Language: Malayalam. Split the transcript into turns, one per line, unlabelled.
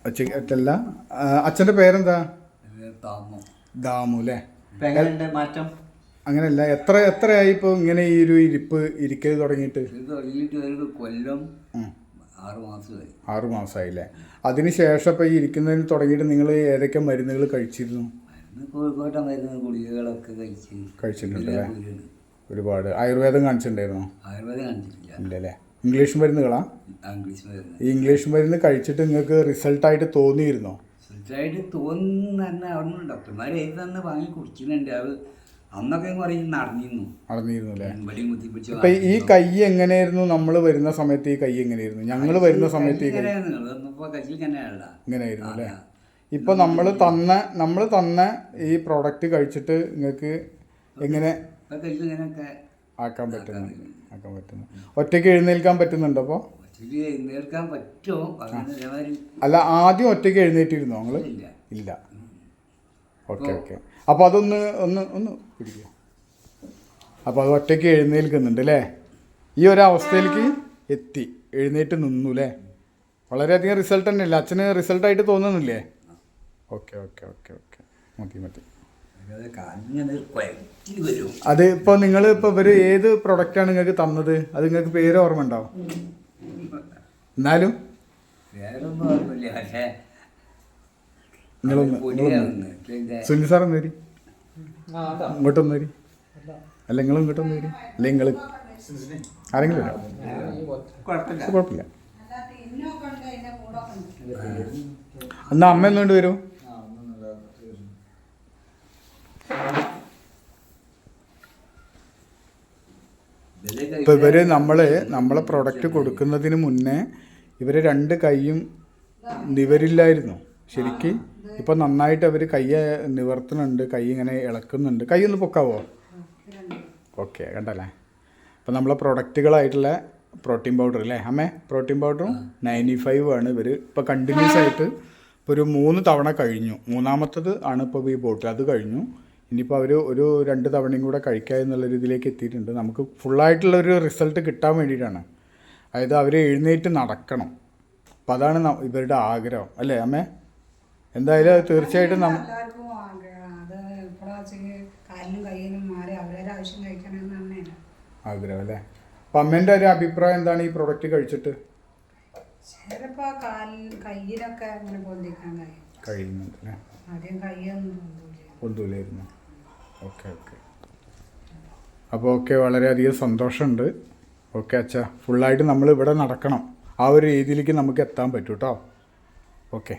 ഒറ്റയ്ക്കല്ല. അച്ഛൻ്റെ പേരെന്താ? ദാമു അല്ലേ?
മാറ്റം
അങ്ങനെയല്ല, എത്രയായി ഇപ്പോൾ ഇങ്ങനെ ഈ ഒരു ഇരിപ്പ് ഇരിക്കൽ തുടങ്ങിയിട്ട്?
കൊല്ലം 6
മാസമായില്ലേ? അതിന് ശേഷം ഇപ്പോൾ ഈ ഇരിക്കുന്നതിന് തുടങ്ങിയിട്ട് നിങ്ങൾ ഏതൊക്കെ മരുന്നുകൾ കഴിച്ചിരുന്നു?
കോഴിക്കോട്ടെ മരുന്ന് ഗുളികകളൊക്കെ
കഴിച്ചിട്ടുണ്ടല്ലേ? ഒരുപാട്. ആയുർവേദം കാണിച്ചിട്ടുണ്ടായിരുന്നോ?
ആയുർവേദം കാണിച്ചിട്ടില്ല.
ഇല്ലല്ലേ? ഇംഗ്ലീഷ് മരുന്നുകളാ? ഈ ഇംഗ്ലീഷ് മരുന്ന് കഴിച്ചിട്ട് നിങ്ങൾക്ക് റിസൾട്ടായിട്ട് തോന്നിയിരുന്നോ?
റിസൾട്ടായിട്ട് തോന്നുന്ന അവിടെ ഡോക്ടർമാർ ഏത് തന്നെ വാങ്ങി കുടിക്കുന്നുണ്ട്. അത് അന്നൊക്കെ പറയും നടന്നിരുന്നു
അല്ലേ? ഇപ്പൊ ഈ കൈ എങ്ങനെയായിരുന്നു നമ്മൾ വരുന്ന സമയത്ത്? ഈ കൈ എങ്ങനെയായിരുന്നു ഞങ്ങൾ വരുന്ന സമയത്ത്? ഇങ്ങനെയായിരുന്നു അല്ലേ? ഇപ്പൊ നമ്മൾ തന്ന ഈ പ്രോഡക്റ്റ് കഴിച്ചിട്ട് നിങ്ങൾക്ക് എങ്ങനെ ആക്കാൻ പറ്റുന്നു? ഒറ്റയ്ക്ക് എഴുന്നേൽക്കാൻ പറ്റുന്നുണ്ടോ? അപ്പോൾ അല്ല, ആദ്യം ഒറ്റയ്ക്ക് എഴുന്നേറ്റിരുന്നോ നിങ്ങൾ? ഇല്ല. ഓക്കെ. അപ്പോൾ അതൊന്ന് പിടിക്കുക. അപ്പോൾ അത് ഒറ്റയ്ക്ക് എഴുന്നേൽക്കുന്നുണ്ട് അല്ലേ? ഈ ഒരവസ്ഥയിലേക്ക് എത്തി, എഴുന്നേറ്റ് നിന്നു അല്ലേ? വളരെയധികം റിസൾട്ട് തന്നെയല്ലേ? അച്ഛന് റിസൾട്ടായിട്ട് തോന്നുന്നില്ലേ? ഓക്കെ. മതി. അത് ഇപ്പോൾ നിങ്ങൾ ഇവർ ഏത് പ്രൊഡക്റ്റാണ് നിങ്ങൾക്ക് തന്നത്? അത് നിങ്ങൾക്ക് പേര് ഓർമ്മ ഉണ്ടാവും? എന്നാലും സുനിൽ സാർ ഒന്ന് വരി, ഇങ്ങോട്ടൊന്ന് വരി. അല്ല, നിങ്ങൾ ഇങ്ങോട്ടൊന്ന് വരി. അല്ല, നിങ്ങൾ ആരെങ്കിലും വരാം, കുഴപ്പമില്ല. എന്നാ അമ്മ ഒന്നുകൊണ്ട് വരൂ. ഇപ്പോൾ നമ്മളെ പ്രൊഡക്റ്റ് കൊടുക്കുന്നതിന് മുന്നേ ഇവർ 2 കൈയും നിവരില്ലായിരുന്നു ശരിക്ക്. ഇപ്പം നന്നായിട്ട് അവർ കൈ നിവർത്തുന്നുണ്ട്, കൈ ഇങ്ങനെ ഇളക്കുന്നുണ്ട്. കൈ ഒന്ന് പൊക്കാവോ? ഓക്കെ, കണ്ടല്ലേ? അപ്പം നമ്മളെ പ്രൊഡക്റ്റുകളായിട്ടുള്ള പ്രോട്ടീൻ പൗഡർ അല്ലേ അമ്മേ? പ്രോട്ടീൻ പൗഡറും 95 ആണ് ഇവർ ഇപ്പോൾ കണ്ടിന്യൂസ് ആയിട്ട് ഇപ്പോൾ ഒരു 3 തവണ കഴിഞ്ഞു. 3ാമത്തത് ആണ് ഇപ്പോൾ ഈ ബോട്ടിൽ. അത് കഴിഞ്ഞു. ഇനിയിപ്പോൾ അവർ ഒരു 2 തവണയും കൂടെ കഴിക്കുക എന്നുള്ള രീതിയിലേക്ക് എത്തിയിട്ടുണ്ട്. നമുക്ക് ഫുള്ളായിട്ടുള്ളൊരു റിസൾട്ട് കിട്ടാൻ വേണ്ടിയിട്ടാണ്. അതായത് അവർ എഴുന്നേറ്റ് നടക്കണം. അപ്പം അതാണ് ഇവരുടെ ആഗ്രഹം അല്ലേ അമ്മേ? എന്തായാലും തീർച്ചയായിട്ടും ആഗ്രഹം അല്ലേ? അപ്പം അമ്മേൻ്റെ ഒരു അഭിപ്രായം എന്താണ് ഈ പ്രൊഡക്റ്റ് കഴിച്ചിട്ട്? കഴിയുന്നുണ്ട് അല്ലേ? ഒന്നുമില്ലായിരുന്നു. ഓക്കെ. അപ്പോൾ വളരെയധികം സന്തോഷമുണ്ട്. ഓക്കെ അച്ഛാ, ഫുള്ളായിട്ട് നമ്മൾ ഇവിടെ നടക്കണം. ആ ഒരു രീതിയിലേക്ക് നമുക്ക് എത്താൻ പറ്റും കേട്ടോ. ഓക്കെ.